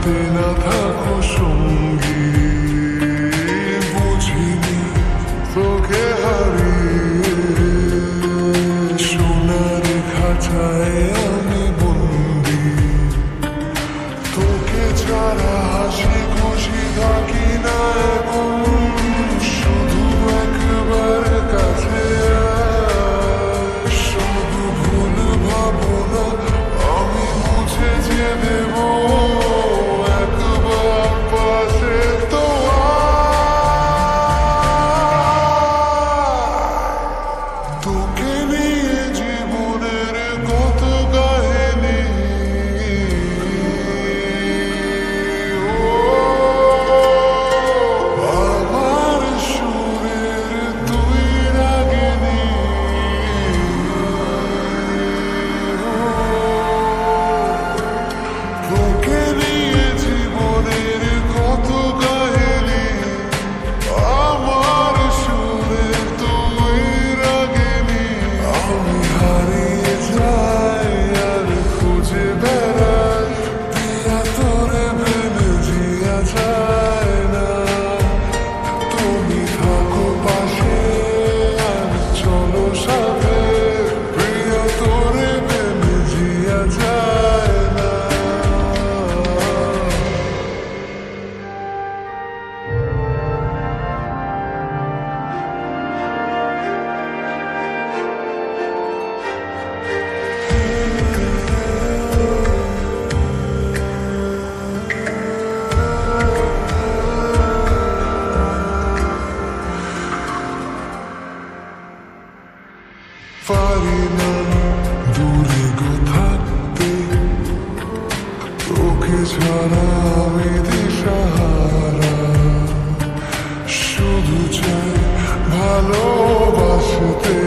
হাতে না থাকো সঙ্গী, বুঝিনি তোকে হারিয়ে সোনার খাঁচায় আমি বন্দি। তোকে ছাড়া হাসি খুশি থাকি না এখন, শুধু একবার কাছে আয়। শুধু ভুল ভাবনা আমি মুছে যে দেব, একবার পাশে তো তোকে নিয়ে জীবনের কত কাহিনী। আমার সুরের তুই রাগিনী, তোকে নিয়ে জীবনের কত কাহিনী। আমার সুরে তুই রাগিনী, আমি হারিয়ে যাই আর খুঁজে বেড়াই, দিয়া তোরে ভেবে জিয়া যায় না। তুমি থাকো পাশে আর চলো সাথে, প্রিয়া তোরে ভেবে জিয়া যায় না। পারি না দূরে গো থাকতে, তোকে ছাড়া আমি দিশাহারা। শুধু চাই ভালোবাসতে।